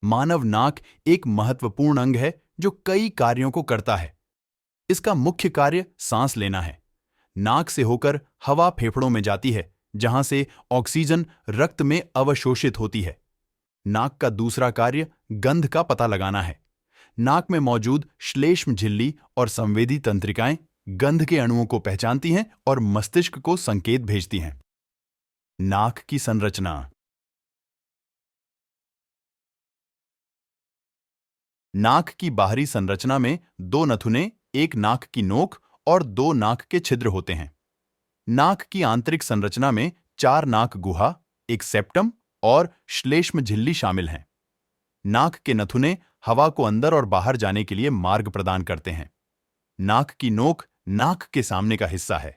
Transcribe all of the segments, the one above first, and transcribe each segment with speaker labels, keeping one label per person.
Speaker 1: मानव नाक एक महत्वपूर्ण अंग है जो कई कार्यों को करता है। इसका मुख्य कार्य सांस लेना है। नाक से होकर हवा फेफड़ों में जाती है, जहां से ऑक्सीजन रक्त में अवशोषित होती है। नाक का दूसरा कार्य गंध का पता लगाना है। नाक में मौजूद श्लेष्म झिल्ली और संवेदी तंत्रिकाएं गंध के अणुओं को पहचानती हैं और मस्तिष्क को संकेत भेजती हैं। नाक की संरचना। नाक की बाहरी संरचना में दो नथुने, एक नाक की नोक और दो नाक के छिद्र होते हैं। नाक की आंतरिक संरचना में 4 नाक गुहा, एक सेप्टम और श्लेष्म झिल्ली शामिल हैं। नाक के नथुने हवा को अंदर और बाहर जाने के लिए मार्ग प्रदान करते हैं। नाक की नोक नाक के सामने का हिस्सा है।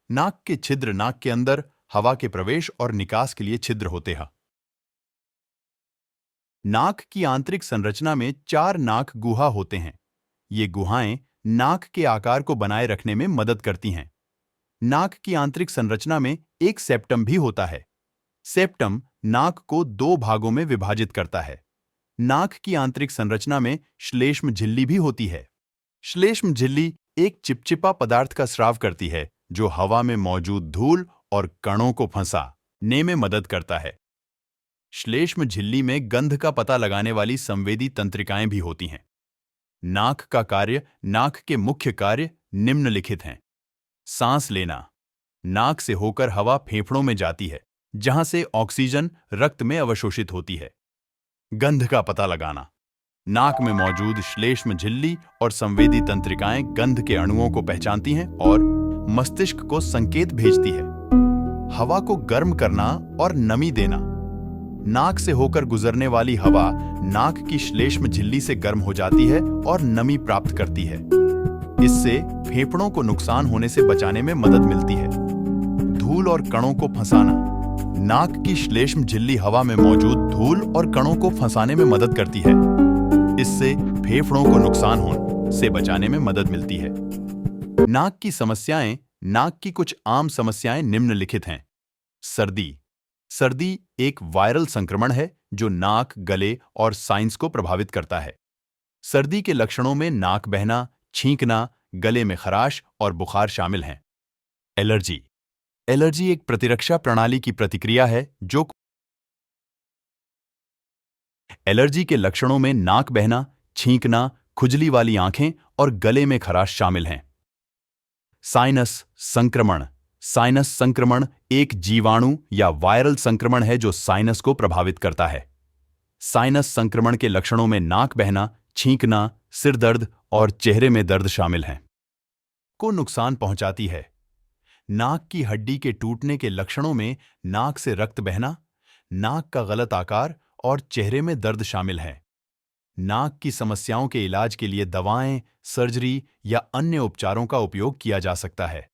Speaker 1: नाक के छिद्र नाक के अंदर हवा के प्रवेश और निकास के लिए छिद्र होते हैं। नाक की आंतरिक संरचना में 4 नाक गुहा होते हैं। ये गुहाएं नाक के आकार को बनाए रखने में मदद करती हैं। नाक की आंतरिक संरचना में एक सेप्टम भी होता है। सेप्टम नाक को 2 भागों में विभाजित करता है। नाक की आंतरिक संरचना में श्लेष्म झिल्ली भी होती है। श्लेष्म झिल्ली एक चिपचिपा पदार्थ का स्राव करती है जो हवा में मौजूद धूल और कणों को फंसाने में मदद करता है। श्लेष्म झिल्ली में गंध का पता लगाने वाली संवेदी तंत्रिकाएं भी होती हैं। नाक का कार्य। नाक के मुख्य कार्य निम्नलिखित हैं। सांस लेना। नाक से होकर हवा फेफड़ों में जाती है, जहां से ऑक्सीजन रक्त में अवशोषित होती है। गंध का पता लगाना। नाक में मौजूद श्लेष्म झिल्ली और संवेदी तंत्रिकाएं गंध के अणुओं को पहचानती हैं और मस्तिष्क को संकेत भेजती है। हवा को गर्म करना और नमी देना। नाक से होकर गुजरने वाली हवा नाक की श्लेष्म झिल्ली से गर्म हो जाती है और नमी प्राप्त करती है। इससे फेफड़ों को नुकसान होने से बचाने में मदद मिलती है। धूल और कणों को फंसाना। नाक की श्लेष्म झिल्ली हवा में मौजूद धूल और कणों को फंसाने में मदद करती है। इससे फेफड़ों को नुकसान होने से बचाने में मदद मिलती है। नाक की समस्याएं। नाक की कुछ आम समस्याएं निम्नलिखित हैं। सर्दी। सर्दी एक वायरल संक्रमण है जो नाक, गले और साइनस को प्रभावित करता है। सर्दी के लक्षणों में नाक बहना, छींकना, गले में खराश और बुखार शामिल हैं। एलर्जी। एलर्जी एक प्रतिरक्षा प्रणाली की प्रतिक्रिया है जो एलर्जी के लक्षणों में नाक बहना, छींकना, खुजली वाली आंखें और गले में खराश शामिल हैं। साइनस संक्रमण। साइनस संक्रमण एक जीवाणु या वायरल संक्रमण है जो साइनस को प्रभावित करता है। साइनस संक्रमण के लक्षणों में नाक बहना, छींकना, सिर दर्द और चेहरे में दर्द शामिल हैं। को नुकसान पहुंचाती है। नाक की हड्डी के टूटने के लक्षणों में नाक से रक्त बहना, नाक का गलत आकार और चेहरे में दर्द शामिल है। नाक की समस्याओं के इलाज के लिए दवाएं, सर्जरी या अन्य उपचारों का उपयोग किया जा सकता है।